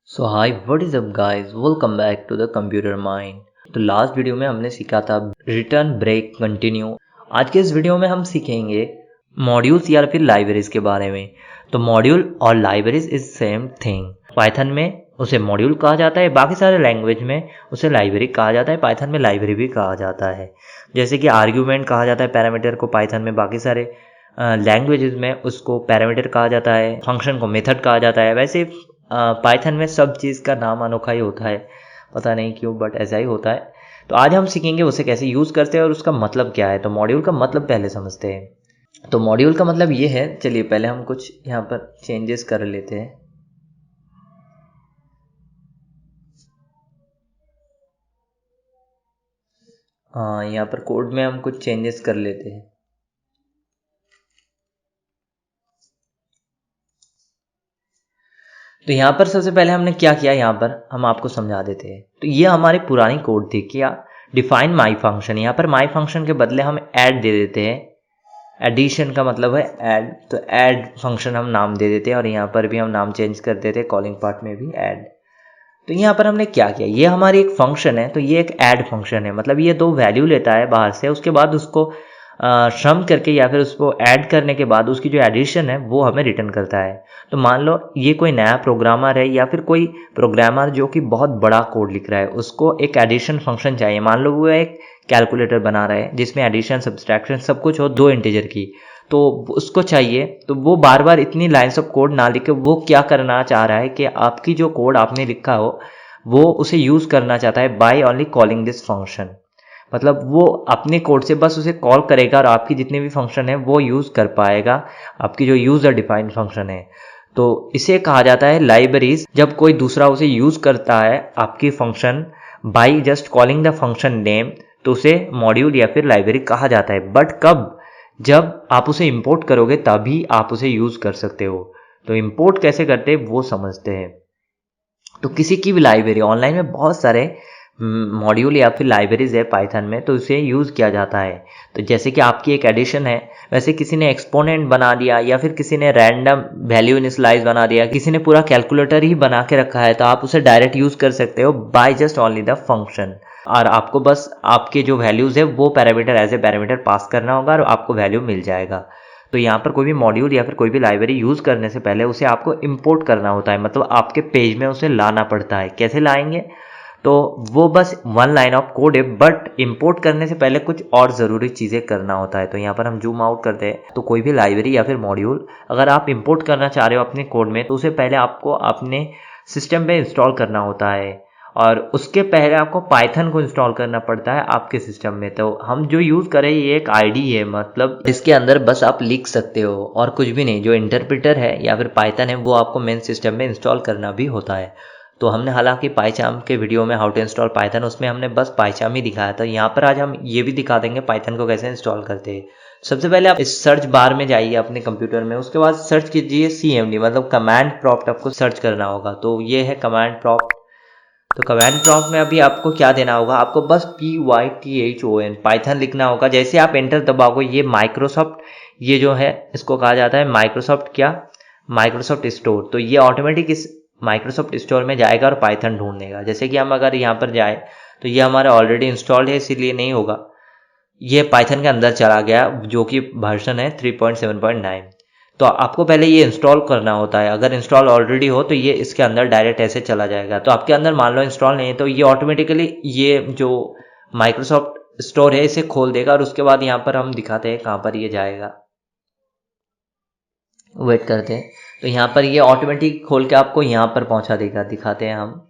So hi what is up guys, welcome back to the computer mind. तो last video में हमने सीखा था रिटर्न, ब्रेक, कंटिन्यू। आज के इस वीडियो में हम सीखेंगे मॉड्यूल्स या फिर लाइब्रेरीज के बारे में। तो मॉड्यूल और libraries is same thing. Python में उसे मॉड्यूल कहा जाता है, बाकी सारे लैंग्वेज में उसे लाइब्रेरी कहा जाता है, पाइथन में लाइब्रेरी भी कहा जाता है। जैसे कि आर्ग्यूमेंट कहा जाता है पैरामीटर को पाइथन में, बाकी सारे लैंग्वेजेस में उसको पैरामीटर कहा जाता है, फंक्शन को मेथड कहा जाता है। वैसे पाइथन में सब चीज़ का नाम अनोखा ही होता है, पता नहीं क्यों बट ऐसा ही होता है। तो आज हम सीखेंगे उसे कैसे यूज़ करते हैं और उसका मतलब क्या है। तो मॉड्यूल का मतलब पहले समझते हैं। तो मॉड्यूल का मतलब ये है, चलिए पहले हम कुछ यहाँ पर चेंजेस कर लेते हैं। यहाँ पर कोड में हम कुछ चेंजेस कर लेते हैं। तो यहाँ पर सबसे पहले हमने क्या किया, यहाँ पर हम आपको समझा देते हैं। तो ये हमारी पुरानी कोड थी, क्या डिफाइन माई फंक्शन। यहाँ पर माई फंक्शन के बदले हम ऐड दे देते हैं। एडिशन का मतलब है ऐड, तो ऐड फंक्शन हम नाम दे देते हैं और यहाँ पर भी हम नाम चेंज कर देते हैं, कॉलिंग पार्ट में भी ऐड। तो यहाँ पर हमने क्या किया, ये हमारी एक फंक्शन है, तो ये एक ऐड फंक्शन है। मतलब ये दो वैल्यू लेता है बाहर से, उसके बाद उसको सम करके या फिर उसको ऐड करने के बाद उसकी जो एडिशन है वो हमें रिटर्न करता है। तो मान लो ये कोई नया प्रोग्रामर है या फिर कोई प्रोग्रामर जो कि बहुत बड़ा कोड लिख रहा है, उसको एक एडिशन फंक्शन चाहिए। मान लो वो एक कैलकुलेटर बना रहा है जिसमें एडिशन, सब्सट्रैक्शन सब कुछ हो, दो इंटीजर की, तो उसको चाहिए। तो वो बार बार इतनी लाइन्स ऑफ कोड ना लिखे, वो क्या करना चाह रहा है कि आपकी जो कोड आपने लिखा हो वो उसे यूज करना चाहता है by only calling this function. मतलब वो अपने कोड से बस उसे कॉल करेगा और आपकी जितने भी फंक्शन है वो यूज कर पाएगा, आपकी जो यूजर डिफाइंड फंक्शन है। तो इसे कहा जाता है लाइब्रेरीज। जब कोई दूसरा उसे यूज करता है आपकी function by just calling the function name, तो उसे मॉड्यूल या फिर लाइब्रेरी कहा जाता है। बट कब, जब आप उसे इंपोर्ट करोगे तभी आप उसे यूज कर सकते हो। तो इंपोर्ट कैसे करते हैं वो समझते हैं। तो किसी की भी लाइब्रेरी, ऑनलाइन में बहुत सारे मॉड्यूल या फिर लाइब्रेरीज है पाइथन में, तो उसे यूज़ किया जाता है। तो जैसे कि आपकी एक एडिशन है, वैसे किसी ने एक्सपोनेंट बना दिया या फिर किसी ने रैंडम वैल्यू इनिशियलाइज बना दिया, किसी ने पूरा कैलकुलेटर ही बना के रखा है, तो आप उसे डायरेक्ट यूज़ कर सकते हो by just only the function. और आपको बस आपके जो वैल्यूज़ है वो parameter as a parameter pass करना होगा और आपको वैल्यू मिल जाएगा। तो यहाँ पर कोई भी मॉड्यूल या फिर कोई भी लाइब्रेरी यूज़ करने से पहले उसे आपको इंपोर्ट करना होता है, मतलब आपके पेज में उसे लाना पड़ता है। कैसे लाएंगे, तो वो बस वन लाइन ऑफ कोड है, बट इंपोर्ट करने से पहले कुछ और ज़रूरी चीज़ें करना होता है। तो यहाँ पर हम जूम आउट करते हैं। तो कोई भी लाइब्रेरी या फिर मॉड्यूल अगर आप इंपोर्ट करना चाह रहे हो अपने कोड में, तो उसे पहले आपको अपने सिस्टम पे इंस्टॉल करना होता है और उसके पहले आपको पाइथन को इंस्टॉल करना पड़ता है आपके सिस्टम में। तो हम जो यूज़ करें ये एक आईडी है, मतलब इसके अंदर बस आप लिख सकते हो और कुछ भी नहीं। जो इंटरप्रेटर है या फिर पाइथन है वो आपको मेन सिस्टम में इंस्टॉल करना भी होता है। तो हमने हालांकि पाइचाम के वीडियो में हाउ टू इंस्टॉल पाइथन, उसमें हमने बस पाइचाम ही दिखाया था। यहाँ पर आज हम ये भी दिखा देंगे पाइथन को कैसे इंस्टॉल करते हैं। सबसे पहले आप इस सर्च बार में जाइए अपने कंप्यूटर में, उसके बाद सर्च कीजिए CMD, मतलब कमांड प्रॉम्प्ट आपको सर्च करना होगा। तो ये है कमांड प्रॉम्प्ट। तो कमांड प्रॉम्प्ट में अभी आपको क्या देना होगा, आपको बस PYTHON पाइथन लिखना होगा। जैसे आप एंटर दबाओगे ये माइक्रोसॉफ्ट, ये जो है इसको कहा जाता है माइक्रोसॉफ्ट, क्या, माइक्रोसॉफ्ट स्टोर। तो ये ऑटोमेटिक इस माइक्रोसॉफ्ट स्टोर में जाएगा और पाइथन ढूंढ लेगा। जैसे कि हम अगर यहाँ पर जाए तो ये हमारा ऑलरेडी इंस्टॉल्ड है, इसीलिए नहीं होगा। ये पाइथन के अंदर चला गया जो कि वर्जन है 3.7.9। तो आपको पहले ये इंस्टॉल करना होता है। अगर इंस्टॉल ऑलरेडी हो तो ये इसके अंदर डायरेक्ट ऐसे चला जाएगा। तो आपके अंदर मान लो इंस्टॉल नहीं है तो ये ऑटोमेटिकली ये जो माइक्रोसॉफ्ट स्टोर है इसे खोल देगा और उसके बाद यहाँ पर हम दिखाते हैं कहाँ पर ये जाएगा। वेट करते हैं। तो यहाँ पर ये ऑटोमेटिक खोल के आपको यहाँ पर पहुँचा देगा, दिखाते हैं हम।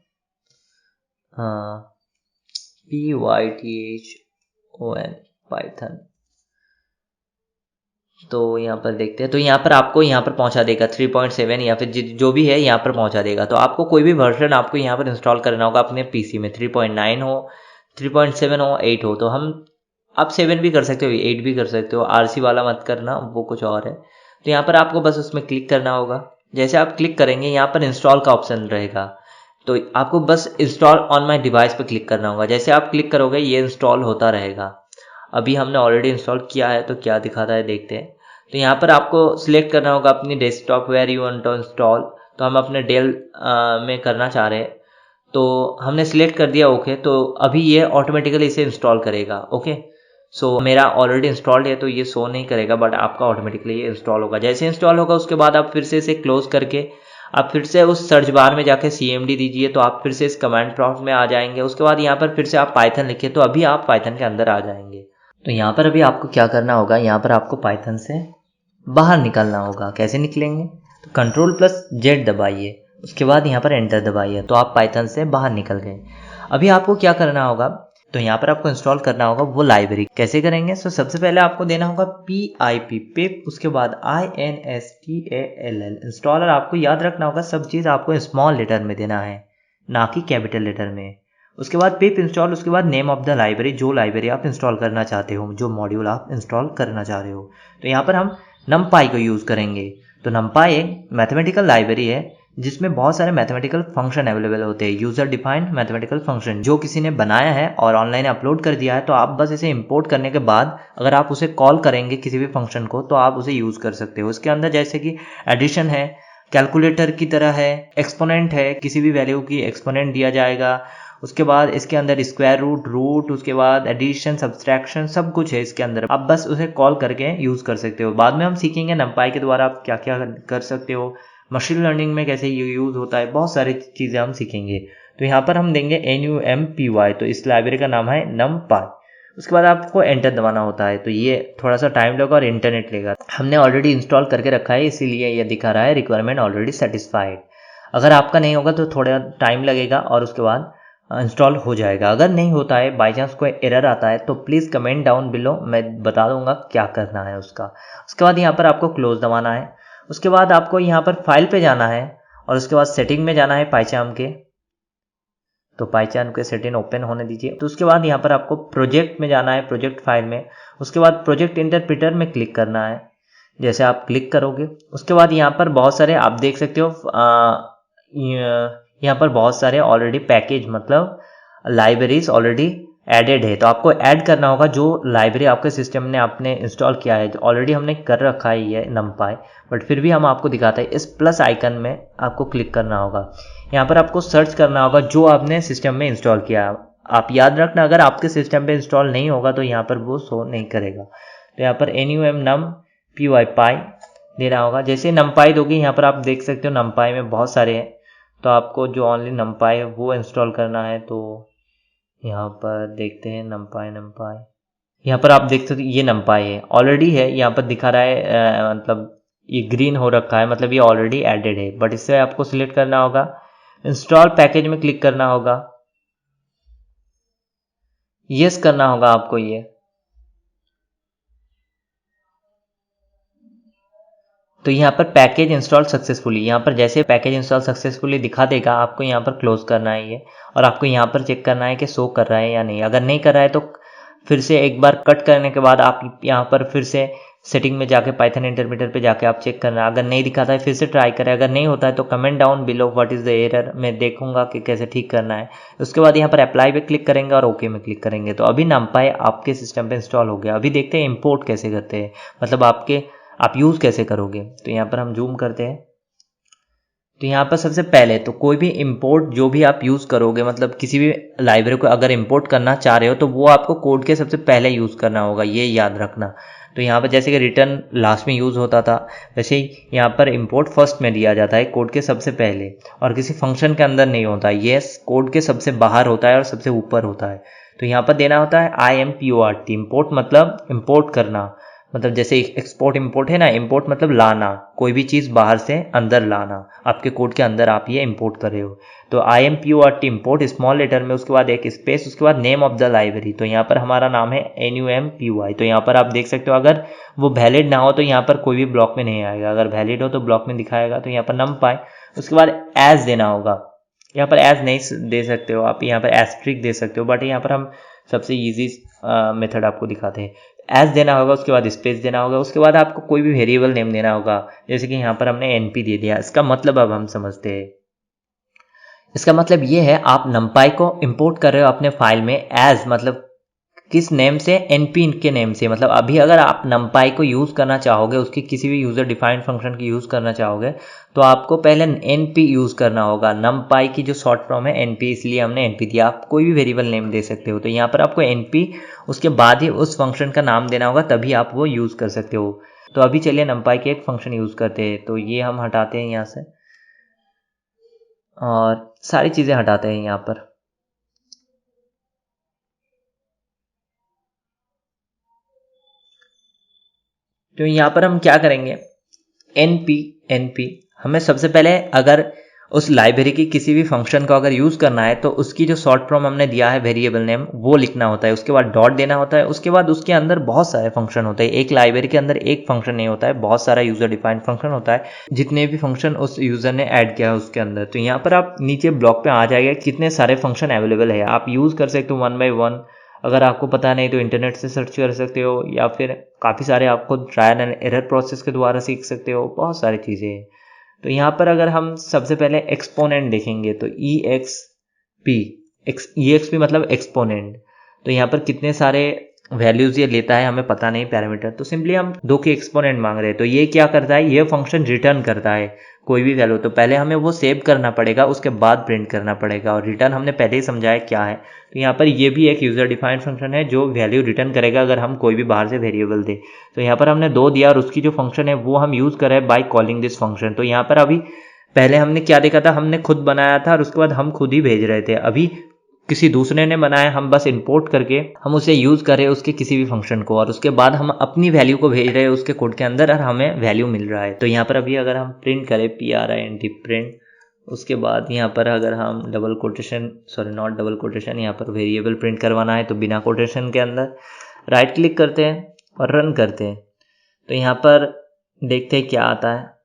PYTHON Python. तो यहाँ पर देखते हैं। तो यहाँ पर आपको यहाँ पर पहुँचा देगा 3.7 या फिर जो भी है यहाँ पर पहुँचा देगा। तो आपको कोई भी वर्जन आपको यहाँ पर इंस्टॉल करना होगा अपने पीसी में, 3.9 हो, 3.7 हो, 8 हो। तो हम आप 7 भी कर सकते हो, 8 भी कर सकते हो। RC वाला मत करना, वो कुछ और है। तो यहाँ पर आपको बस उसमें क्लिक करना होगा। जैसे आप क्लिक करेंगे यहाँ पर इंस्टॉल का ऑप्शन रहेगा, तो आपको बस इंस्टॉल ऑन माई डिवाइस पर क्लिक करना होगा। जैसे आप क्लिक करोगे ये इंस्टॉल होता रहेगा। अभी हमने ऑलरेडी इंस्टॉल किया है तो क्या दिखाता है देखते हैं। तो यहाँ पर आपको सिलेक्ट करना होगा अपनी desktop where you want to install. तो हम अपने डेल में करना चाह रहे हैं, तो हमने सिलेक्ट कर दिया ओके। तो अभी ये ऑटोमेटिकली इसे इंस्टॉल करेगा। ओके, सो मेरा ऑलरेडी इंस्टॉल्ड है तो ये शो नहीं करेगा, बट आपका ऑटोमेटिकली ये इंस्टॉल होगा। जैसे इंस्टॉल होगा उसके बाद आप फिर से इसे क्लोज करके आप फिर से उस सर्च बार में जाके CMD दीजिए, तो आप फिर से इस कमांड प्रॉम्प्ट में आ जाएंगे। उसके बाद यहाँ पर फिर से आप पाइथन लिखिए, तो अभी आप पाइथन के अंदर आ जाएंगे। तो यहाँ पर अभी आपको क्या करना होगा, यहाँ पर आपको पाइथन से बाहर निकलना होगा। कैसे निकलेंगे, तो Ctrl+Z दबाइए, उसके बाद यहाँ पर एंटर दबाइए, तो आप पाइथन से बाहर निकल गए। अभी आपको क्या करना होगा, तो यहाँ पर आपको इंस्टॉल करना होगा वो लाइब्रेरी। कैसे करेंगे, तो सबसे पहले आपको देना होगा PIP, उसके बाद INSTALL इंस्टॉलर। आपको याद रखना होगा सब चीज़ आपको स्मॉल लेटर में देना है, ना कि कैपिटल लेटर में। उसके बाद पिप इंस्टॉल, उसके बाद नेम ऑफ द लाइब्रेरी, जो लाइब्रेरी आप इंस्टॉल करना चाहते हो, जो मॉड्यूल आप इंस्टॉल करना चाह रहे हो। तो यहाँ पर हम NumPy को यूज़ करेंगे। तो NumPy एक मैथमेटिकल लाइब्रेरी है जिसमें बहुत सारे मैथमेटिकल फंक्शन अवेलेबल होते हैं, यूजर डिफाइंड मैथमेटिकल फंक्शन, जो किसी ने बनाया है और ऑनलाइन अपलोड कर दिया है। तो आप बस इसे इंपोर्ट करने के बाद अगर आप उसे कॉल करेंगे किसी भी फंक्शन को, तो आप उसे यूज़ कर सकते हो। इसके अंदर जैसे कि एडिशन है, कैलकुलेटर की तरह है, एक्सपोनेंट है, किसी भी वैल्यू की एक्सपोनेंट दिया जाएगा। उसके बाद इसके अंदर स्क्वायर रूट, उसके बाद एडिशन, सब्सट्रैक्शन, सब कुछ है इसके अंदर। आप बस उसे कॉल करके यूज़ कर सकते हो। बाद में हम सीखेंगे NumPy के द्वारा आप क्या क्या कर सकते हो, मशीन लर्निंग में कैसे ये यूज़ होता है, बहुत सारी चीज़ें हम सीखेंगे। तो यहाँ पर हम देंगे NUMPY, तो इस लाइब्रेरी का नाम है NumPy। उसके बाद आपको एंटर दबाना होता है, तो ये थोड़ा सा टाइम लेगा और इंटरनेट लेगा। हमने ऑलरेडी इंस्टॉल करके रखा है, इसीलिए ये दिखा रहा है रिक्वायरमेंट ऑलरेडी सेटिस्फाइड। अगर आपका नहीं होगा तो थोड़ा टाइम लगेगा और उसके बाद इंस्टॉल हो जाएगा। अगर नहीं होता है, बाई चांस कोई एरर आता है, तो प्लीज़ कमेंट डाउन बिलो, मैं बता दूंगा क्या करना है उसका। उसके बाद यहाँ पर आपको क्लोज दबाना है। उसके बाद आपको यहाँ पर फाइल पे जाना है और उसके बाद सेटिंग में जाना है पाइचार्म के। तो पाइचार्म के सेटिंग ओपन होने दीजिए। तो उसके बाद यहाँ पर आपको प्रोजेक्ट में जाना है, प्रोजेक्ट फाइल में। उसके बाद प्रोजेक्ट इंटरप्रिटर में क्लिक करना है। जैसे आप क्लिक करोगे उसके बाद यहाँ पर बहुत सारे आप देख सकते हो, यहाँ पर बहुत सारे ऑलरेडी पैकेज मतलब लाइब्रेरीज ऑलरेडी एडेड है। तो आपको ऐड करना होगा जो लाइब्रेरी आपके सिस्टम ने आपने इंस्टॉल किया है। ऑलरेडी हमने कर रखा है ये NumPy, बट फिर भी हम आपको दिखाते हैं। इस प्लस आइकन में आपको क्लिक करना होगा। यहाँ पर आपको सर्च करना होगा जो आपने सिस्टम में इंस्टॉल किया। आप याद रखना, अगर आपके सिस्टम पे इंस्टॉल नहीं होगा तो यहाँ पर वो शो नहीं करेगा। तो यहाँ पर NUMPY देना होगा। जैसे NumPy दोगे यहाँ पर आप देख सकते हो NumPy में बहुत सारे हैं, तो आपको जो ओनली NumPy है वो इंस्टॉल करना है। तो यहाँ पर देखते हैं NumPy। यहाँ पर आप देख सकते हो ये NumPy है, ऑलरेडी है। यहाँ पर दिखा रहा है मतलब ये ग्रीन हो रखा है, मतलब ये ऑलरेडी एडेड है। बट इससे आपको सिलेक्ट करना होगा, इंस्टॉल पैकेज में क्लिक करना होगा, यस करना होगा आपको ये। तो यहाँ पर पैकेज इंस्टॉल सक्सेसफुली, यहाँ पर जैसे पैकेज इंस्टॉल सक्सेसफुली दिखा देगा, आपको यहाँ पर क्लोज करना है ये। और आपको यहाँ पर चेक करना है कि शो कर रहा है या नहीं। अगर नहीं कर रहा है तो फिर से एक बार कट करने के बाद आप यहाँ पर फिर से सेटिंग में जाके पाइथन इंटरप्रेटर पे जाके आप चेक करना। अगर नहीं दिखाता है फिर से ट्राई करें। अगर नहीं होता है तो comment down below what is the error, मैं देखूंगा कि कैसे ठीक करना है। उसके बाद यहाँ पर अप्लाई पे क्लिक करेंगे और ओके में क्लिक करेंगे। तो अभी NumPy आपके सिस्टम पे इंस्टॉल हो गया। अभी देखते हैं इंपोर्ट कैसे करते हैं, मतलब आप यूज़ कैसे करोगे। तो यहाँ पर हम जूम करते हैं। तो यहाँ पर सबसे पहले तो कोई भी इंपोर्ट जो भी आप यूज़ करोगे, मतलब किसी भी लाइब्रेरी को अगर इंपोर्ट करना चाह रहे हो तो वो आपको कोड के सबसे पहले यूज़ करना होगा, ये याद रखना। तो यहाँ पर जैसे कि रिटर्न लास्ट में यूज़ होता था, वैसे ही यहाँ पर इंपोर्ट फर्स्ट में दिया जाता है, कोड के सबसे पहले, और किसी फंक्शन के अंदर नहीं होता। ये कोड के सबसे बाहर होता है और सबसे ऊपर होता है। तो यहाँ पर देना होता है IMPORT। इंपोर्ट मतलब इंपोर्ट करना, मतलब जैसे एक्सपोर्ट इंपोर्ट है ना, इंपोर्ट मतलब लाना, कोई भी चीज़ बाहर से अंदर लाना। आपके कोड के अंदर आप ये इंपोर्ट कर रहे हो। तो IMPORT इंपोर्ट स्मॉल लेटर में, उसके बाद एक स्पेस, उसके बाद नेम ऑफ द लाइब्रेरी। तो यहाँ पर हमारा नाम है NUMPY। तो यहाँ पर आप देख सकते हो, अगर वो वैलिड ना हो तो यहाँ पर कोई भी ब्लॉक में नहीं आएगा, अगर वैलिड हो तो ब्लॉक में दिखाएगा। तो यहाँ पर NumPy, उसके बाद एज देना होगा। यहाँ पर एज नहीं दे सकते हो आप, यहाँ पर एस्ट्रिक दे सकते हो, बट यहाँ पर हम सबसे ईजी मेथड आपको दिखाते हैं। एज देना होगा, उसके बाद स्पेस देना होगा, उसके बाद आपको कोई भी वेरिएबल नेम देना होगा। जैसे कि यहाँ पर हमने NP दे दिया। इसका मतलब अब हम समझते हैं। इसका मतलब ये है, आप NumPy को इंपोर्ट कर रहे हो अपने फाइल में, एज मतलब किस नेम से, np के नेम से। मतलब अभी अगर आप numpy को यूज़ करना चाहोगे, उसकी किसी भी यूज़र डिफाइंड फंक्शन की यूज़ करना चाहोगे, तो आपको पहले np यूज़ करना होगा। numpy की जो शॉर्ट फॉर्म है np, इसलिए हमने np दिया। आप कोई भी वेरिएबल नेम दे सकते हो। तो यहाँ पर आपको np उसके बाद ही उस फंक्शन का नाम देना होगा, तभी आप वो यूज़ कर सकते हो। तो अभी चलिए numpy के एक फंक्शन यूज़ करते हैं। तो ये हम हटाते हैं यहाँ से और सारी चीज़ें हटाते हैं यहाँ पर। तो यहाँ पर हम क्या करेंगे, np हमें सबसे पहले अगर उस लाइब्रेरी की किसी भी फंक्शन को अगर यूज़ करना है तो उसकी जो शॉर्ट फॉर्म हमने दिया है वेरिएबल नेम, वो लिखना होता है। उसके बाद डॉट देना होता है। उसके बाद उसके अंदर बहुत सारे फंक्शन होते हैं। एक लाइब्रेरी के अंदर एक फंक्शन नहीं होता है, बहुत सारा यूज़र डिफाइंड फंक्शन होता है, जितने भी फंक्शन उस यूज़र ने ऐड किया है उसके अंदर। तो यहाँ पर आप नीचे ब्लॉक पे आ जाएगा कितने सारे फंक्शन अवेलेबल है। आप यूज़ कर सकते हो 1 by 1। अगर आपको पता नहीं तो इंटरनेट से सर्च कर सकते हो, या फिर काफ़ी सारे आपको ट्रायल एंड एरर प्रोसेस के द्वारा सीख सकते हो। बहुत सारी चीज़ें हैं। तो यहाँ पर अगर हम सबसे पहले एक्सपोनेंट देखेंगे तो EXP मतलब एक्सपोनेंट। तो यहाँ पर कितने सारे वैल्यूज़ ये लेता है हमें पता नहीं, पैरामीटर। तो सिंपली हम 2 के एक्सपोनेंट मांग रहे हैं। तो ये क्या करता है, ये फंक्शन रिटर्न करता है कोई भी वैल्यू। तो पहले हमें वो सेव करना पड़ेगा, उसके बाद प्रिंट करना पड़ेगा। और रिटर्न हमने पहले ही समझाया क्या है। तो यहाँ पर ये भी एक यूज़र डिफाइंड फंक्शन है जो वैल्यू रिटर्न करेगा अगर हम कोई भी बाहर से वेरिएबल दे। तो यहाँ पर हमने 2 दिया और उसकी जो फंक्शन है वो हम यूज़ कर रहे हैं बाय कॉलिंग दिस फंक्शन। तो यहाँ पर अभी पहले हमने क्या देखा था, हमने खुद बनाया था और उसके बाद हम खुद ही भेज रहे थे। अभी किसी दूसरे ने बनाया, हम बस इंपोर्ट करके हम उसे यूज़ कर रहे हैं उसके किसी भी फंक्शन को, और उसके बाद हम अपनी वैल्यू को भेज रहे हैं उसके कोड के अंदर और हमें वैल्यू मिल रहा है। तो यहाँ पर अभी अगर हम प्रिंट करें print प्रिंट, उसके बाद यहाँ पर अगर हम double quotation, sorry not double quotation, यहाँ पर वेरिएबल प्रिंट करवाना है तो बिना कोटेशन के अंदर राइट क्लिक करते हैं और रन करते हैं। तो यहाँ पर देखते हैं क्या आता है।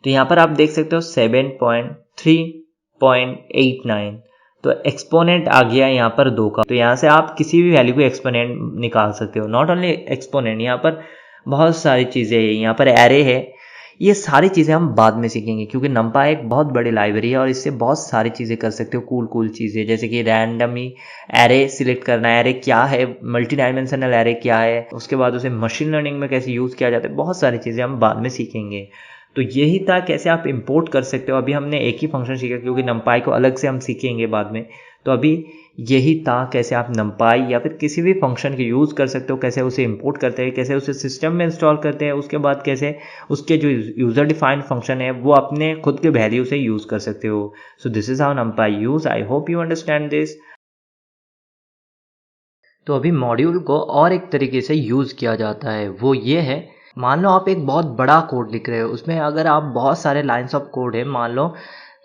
तो यहाँ पर आप देख सकते हो 7.3.89। तो एक्सपोनेंट आ गया यहाँ पर 2 का। तो यहाँ से आप किसी भी वैल्यू को एक्सपोनेंट निकाल सकते हो। नॉट ओनली एक्सपोनेंट, यहाँ पर बहुत सारी चीज़ें हैं। यहाँ पर एरे है। ये सारी चीज़ें हम बाद में सीखेंगे क्योंकि numpy एक बहुत बड़ी लाइब्रेरी है और इससे बहुत सारी चीज़ें कर सकते हो। कूल चीज़ें जैसे कि रैंडमी एरे सिलेक्ट करना, एरे क्या है, मल्टी डायमेंशनल एरे क्या है, उसके बाद उसे मशीन लर्निंग में कैसे यूज़ किया जाता है। बहुत सारी चीज़ें हम बाद में सीखेंगे। तो यही था कैसे आप इंपोर्ट कर सकते हो। अभी हमने एक ही फंक्शन सीखा क्योंकि numpy को अलग से हम सीखेंगे बाद में। तो अभी यही था कैसे आप numpy या फिर किसी भी फंक्शन के यूज़ कर सकते हो, कैसे उसे इंपोर्ट करते हैं, कैसे उसे सिस्टम में इंस्टॉल करते हैं, उसके बाद कैसे उसके जो यूज़र डिफाइंड फंक्शन है वो अपने खुद के वैल्यू से यूज़ कर सकते हो। So this is how numpy use. I hope you understand this. तो अभी मॉड्यूल को और एक तरीके से यूज़ किया जाता है, वो ये है, मान लो आप एक बहुत बड़ा कोड लिख रहे हो, उसमें अगर आप बहुत सारे लाइन्स ऑफ कोड है, मान लो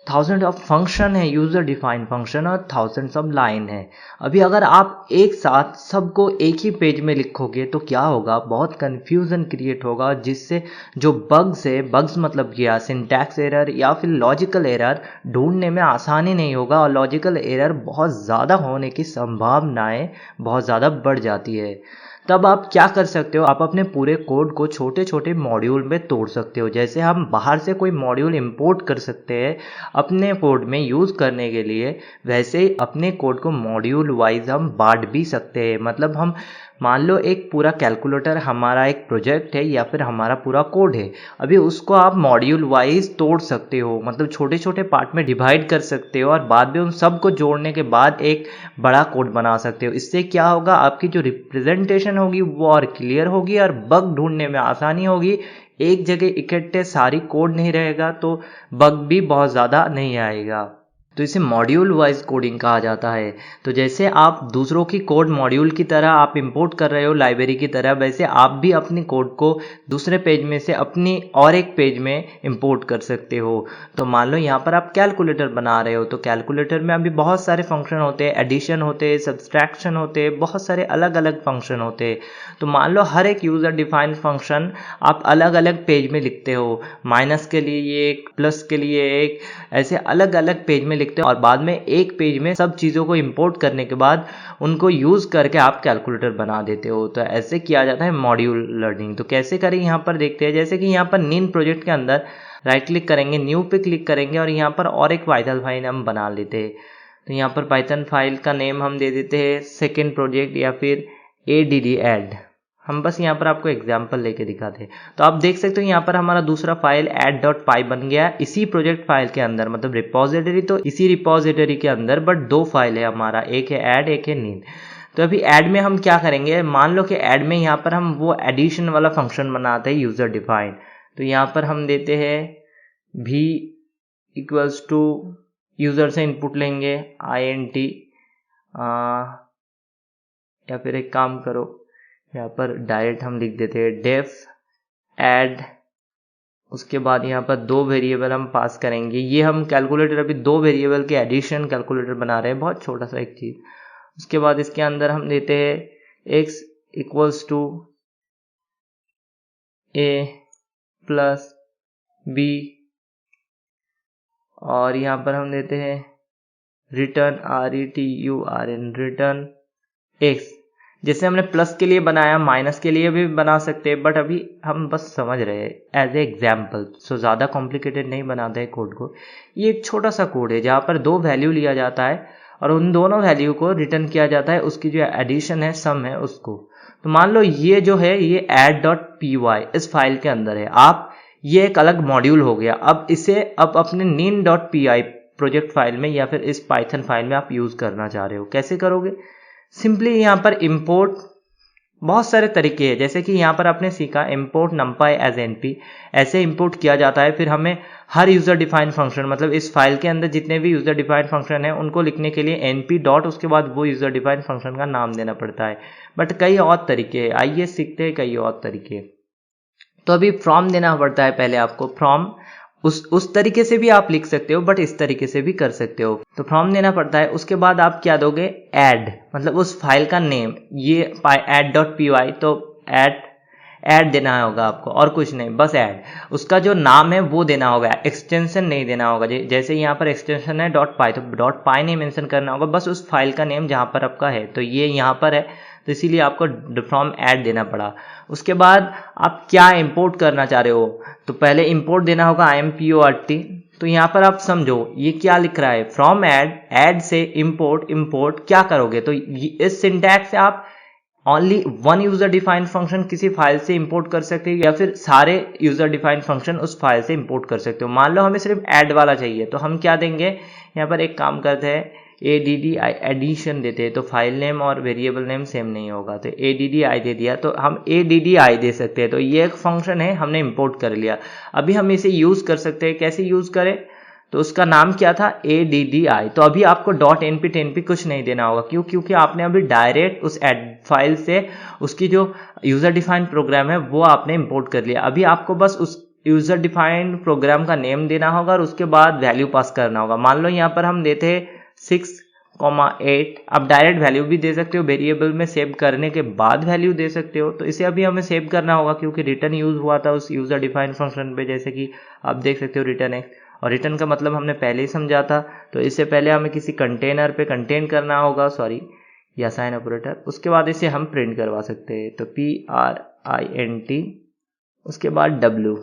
थाउजेंड ऑफ फंक्शन है, यूज़र डिफाइंड फंक्शन, और थाउजेंड्स ऑफ लाइन है। अभी अगर आप एक साथ सबको एक ही पेज में लिखोगे तो क्या होगा, बहुत कन्फ्यूज़न क्रिएट होगा, जिससे जो बग्स है, बग्स मतलब क्या, सिंटैक्स एरर या फिर लॉजिकल एरर ढूंढने में आसानी नहीं होगा, और लॉजिकल एरर बहुत ज़्यादा होने की संभावनाएं बहुत ज़्यादा बढ़ जाती है। तब आप क्या कर सकते हो, आप अपने पूरे कोड को छोटे छोटे मॉड्यूल में तोड़ सकते हो। जैसे हम बाहर से कोई मॉड्यूल इंपोर्ट कर सकते हैं अपने कोड में यूज़ करने के लिए, वैसे ही अपने कोड को मॉड्यूल वाइज हम बांट भी सकते हैं। मतलब हम मान लो एक पूरा कैलकुलेटर हमारा एक प्रोजेक्ट है या फिर हमारा पूरा कोड है, अभी उसको आप मॉड्यूल वाइज तोड़ सकते हो, मतलब छोटे छोटे पार्ट में डिवाइड कर सकते हो, और बाद में उन सबको जोड़ने के बाद एक बड़ा कोड बना सकते हो। इससे क्या होगा, आपकी जो रिप्रेजेंटेशन होगी वो और क्लियर होगी और बग ढूंढने में आसानी होगी। एक जगह इकट्ठे सारी कोड नहीं रहेगा तो बग भी बहुत ज़्यादा नहीं आएगा। तो इसे मॉड्यूल वाइज कोडिंग कहा जाता है। तो जैसे आप दूसरों की कोड मॉड्यूल की तरह आप इंपोर्ट कर रहे हो लाइब्रेरी की तरह, वैसे आप भी अपनी कोड को दूसरे पेज में से अपनी और एक पेज में इंपोर्ट कर सकते हो। तो मान लो यहाँ पर आप कैलकुलेटर बना रहे हो, तो कैलकुलेटर में अभी बहुत सारे फंक्शन होते हैं, एडिशन होते हैं, सब्सट्रैक्शन होते हैं, बहुत सारे अलग अलग फंक्शन होते हैं। तो मान लो हर एक यूज़र डिफाइंड फंक्शन आप अलग अलग पेज में लिखते हो, माइनस के लिए एक, प्लस के लिए एक, ऐसे अलग अलग पेज में लिखते हो, और बाद में एक पेज में सब चीज़ों को इंपोर्ट करने के बाद उनको यूज़ करके आप कैलकुलेटर बना देते हो। तो ऐसे किया जाता है मॉड्यूल लर्निंग। तो कैसे करें यहाँ पर देखते हैं। जैसे कि यहाँ पर नीन प्रोजेक्ट के अंदर राइट क्लिक करेंगे, न्यू पे क्लिक करेंगे और यहाँ पर और एक वाइटल फाइल हम बना लेते हैं। तो यहाँ पर पाइथन फाइल का नेम हम दे देते हैं सेकेंड प्रोजेक्ट या फिर add ऐड। हम बस यहाँ पर आपको एग्जाम्पल लेके दिखाते हैं। तो आप देख सकते हो यहाँ पर हमारा दूसरा फाइल add.py बन गया इसी प्रोजेक्ट फाइल के अंदर, मतलब रिपोजिटरी तो इसी रिपोजिटरी के अंदर, बट दो फाइल है हमारा, एक है ऐड एक है नीड। तो अभी ऐड में हम क्या करेंगे, मान लो कि ऐड में यहाँ पर हम वो एडिशन वाला फंक्शन बनाते हैं यूजर डिफाइन। तो यहाँ पर हम देते हैं v इक्वल्स टू यूजर से इनपुट लेंगे int, या फिर एक काम करो यहाँ पर डायरेक्ट हम लिख देते हैं डेफ ऐड। उसके बाद यहाँ पर दो वेरिएबल हम पास करेंगे। ये हम कैलकुलेटर अभी दो वेरिएबल के एडिशन कैलकुलेटर बना रहे हैं, बहुत छोटा सा एक चीज। उसके बाद इसके अंदर हम देते हैं x equals to a plus b, और यहाँ पर हम देते हैं रिटर्न रिटर्न x। जैसे हमने प्लस के लिए बनाया माइनस के लिए भी बना सकते हैं, बट अभी हम बस समझ रहे हैं एज ए एग्जाम्पल, सो ज़्यादा कॉम्प्लिकेटेड नहीं बनाते हैं कोड को। ये एक छोटा सा कोड है जहाँ पर दो वैल्यू लिया जाता है और उन दोनों वैल्यू को रिटर्न किया जाता है, उसकी जो एडिशन है सम है उसको। तो मान लो ये जो है ये add.py इस फाइल के अंदर है, आप ये एक अलग मॉड्यूल हो गया। अब इसे अब अपने nin.py प्रोजेक्ट फाइल में या फिर इस पाइथन फाइल में आप यूज करना चाह रहे हो, कैसे करोगे? सिंपली यहाँ पर इंपोर्ट, बहुत सारे तरीके हैं, जैसे कि यहाँ पर आपने सीखा इंपोर्ट numpy एज np, ऐसे इंपोर्ट किया जाता है। फिर हमें हर यूजर डिफाइंड फंक्शन, मतलब इस फाइल के अंदर जितने भी यूजर डिफाइंड फंक्शन है उनको लिखने के लिए np डॉट उसके बाद वो यूजर डिफाइंड फंक्शन का नाम देना पड़ता है। बट कई और तरीके हैं, आइए सीखते हैं कई और तरीके। तो अभी फ्रॉम देना पड़ता है पहले आपको, फ्रॉम उस तरीके से भी आप लिख सकते हो, बट इस तरीके से भी कर सकते हो। तो फ्रॉम देना पड़ता है। उसके बाद आप क्या दोगे, ऐड, मतलब उस फाइल का नेम, ये add.py, तो ऐड देना होगा आपको, और कुछ नहीं, बस ऐड। उसका जो नाम है वो देना होगा, एक्सटेंशन नहीं देना होगा। जैसे यहाँ पर एक्सटेंशन है .py, तो .py नहीं मेंशन करना होगा, बस उस फाइल का नेम जहाँ पर आपका है। तो ये यहाँ पर है, तो इसीलिए आपको फ्रॉम ऐड देना पड़ा। उसके बाद आप क्या इंपोर्ट करना चाह रहे हो, तो पहले इंपोर्ट देना होगा import। तो यहाँ पर आप समझो ये क्या लिख रहा है, फ्रॉम ऐड से इंपोर्ट क्या करोगे। तो इस सिंटैक्स से आप only one user defined function किसी फाइल से इंपोर्ट कर सकते हो, या फिर सारे यूजर डिफाइंड फंक्शन उस फाइल से इंपोर्ट कर सकते हो। मान लो हमें सिर्फ ऐड वाला चाहिए, तो हम क्या देंगे, यहाँ पर एक काम करते हैं addi एडिशन देते हैं। तो फाइल नेम और वेरिएबल नेम सेम नहीं होगा, तो addi दे दिया, तो हम addi दे सकते हैं। तो ये एक फंक्शन है, हमने इंपोर्ट कर लिया। अभी हम इसे यूज कर सकते हैं, कैसे यूज करें, तो उसका नाम क्या था, addi। तो अभी आपको .np कुछ नहीं देना होगा, क्यों, क्योंकि आपने अभी डायरेक्ट उस एड फाइल से उसकी जो यूजर डिफाइंड प्रोग्राम है वो आपने इंपोर्ट कर लिया। अभी आपको बस उस यूजर डिफाइंड प्रोग्राम का नेम देना होगा और उसके बाद वैल्यू पास करना होगा। मान लो यहाँ पर हम देते हैं 6,8। आप डायरेक्ट वैल्यू भी दे सकते हो, वेरिएबल में सेव करने के बाद वैल्यू दे सकते हो। तो इसे अभी हमें सेव करना होगा क्योंकि रिटर्न यूज हुआ था उस यूजर डिफाइंड फंक्शन पे, जैसे कि आप देख सकते हो रिटर्न एक्स, और रिटर्न का मतलब हमने पहले ही समझा था। तो इससे पहले हमें किसी कंटेनर पे कंटेन करना होगा, या साइन ऑपरेटर। उसके बाद इसे हम प्रिंट करवा सकते हैं, तो print, उसके बाद w।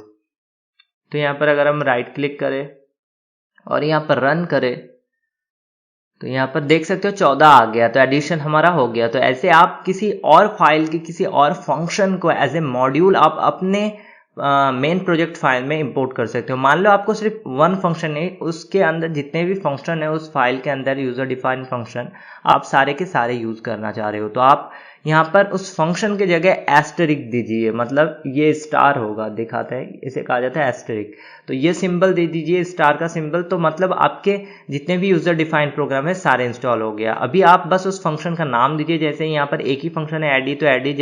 तो यहाँ पर अगर हम राइट क्लिक करें और यहाँ पर रन करें, तो यहाँ पर देख सकते हो 14 आ गया, तो एडिशन हमारा हो गया। तो ऐसे आप किसी और फाइल की किसी और फंक्शन को एज ए मॉड्यूल आप अपने मेन प्रोजेक्ट फाइल में इंपोर्ट कर सकते हो। मान लो आपको सिर्फ वन फंक्शन है, उसके अंदर जितने भी फंक्शन है उस फाइल के अंदर यूजर डिफाइंड फंक्शन आप सारे के सारे यूज करना चाह रहे हो, तो आप यहाँ पर उस फंक्शन के जगह एस्टेरिक दीजिए, मतलब ये स्टार होगा, दिखाते हैं, इसे कहा जाता है एस्टेरिक। तो ये सिंबल दे दीजिए, स्टार का सिंबल, तो मतलब आपके जितने भी यूजर डिफाइंड प्रोग्राम है सारे इंस्टॉल हो गया। अभी आप बस उस फंक्शन का नाम दीजिए, जैसे यहाँ पर एक ही फंक्शन है एडी, तो एडी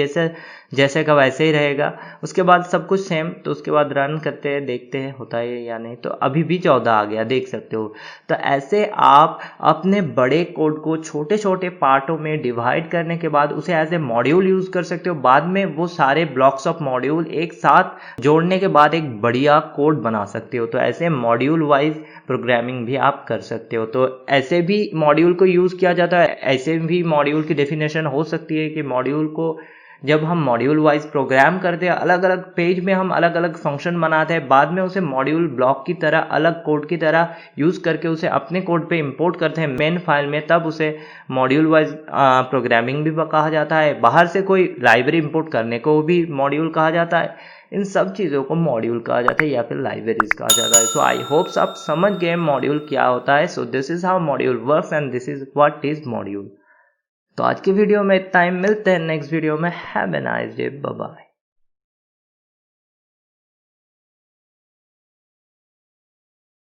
जैसे का वैसे ही रहेगा। उसके बाद सब कुछ सेम। तो उसके बाद रन करते हैं, देखते हैं होता है या नहीं। तो अभी भी 14 आ गया, देख सकते हो। तो ऐसे आप अपने बड़े कोड को छोटे छोटे पार्टों में डिवाइड करने के बाद उसे एज ए मॉड्यूल यूज कर सकते हो। बाद में वो सारे ब्लॉक्स ऑफ मॉड्यूल एक साथ जोड़ने के बाद एक बढ़िया कोड बना सकते हो। तो ऐसे मॉड्यूल वाइज प्रोग्रामिंग भी आप कर सकते हो। तो ऐसे भी मॉड्यूल को यूज किया जाता है, ऐसे भी मॉड्यूल की डेफिनेशन हो सकती है कि मॉड्यूल को जब हम मॉड्यूल वाइज प्रोग्राम करते हैं, अलग अलग पेज में हम अलग अलग फंक्शन बनाते हैं, बाद में उसे मॉड्यूल ब्लॉक की तरह अलग कोड की तरह यूज़ करके उसे अपने कोड पे इंपोर्ट करते हैं मेन फाइल में, तब उसे मॉड्यूल वाइज प्रोग्रामिंग भी कहा जाता है। बाहर से कोई लाइब्रेरी इंपोर्ट करने को भी मॉड्यूल कहा जाता है। इन सब चीज़ों को मॉड्यूल कहा जाता है या फिर लाइब्रेरीज कहा जाता है। सो आई होप्स आप समझ गए मॉड्यूल क्या होता है। So this is how module works and this is what is module. तो आज की वीडियो में इतना ही, मिलते हैं नेक्स्ट वीडियो में। Have a nice day, bye bye.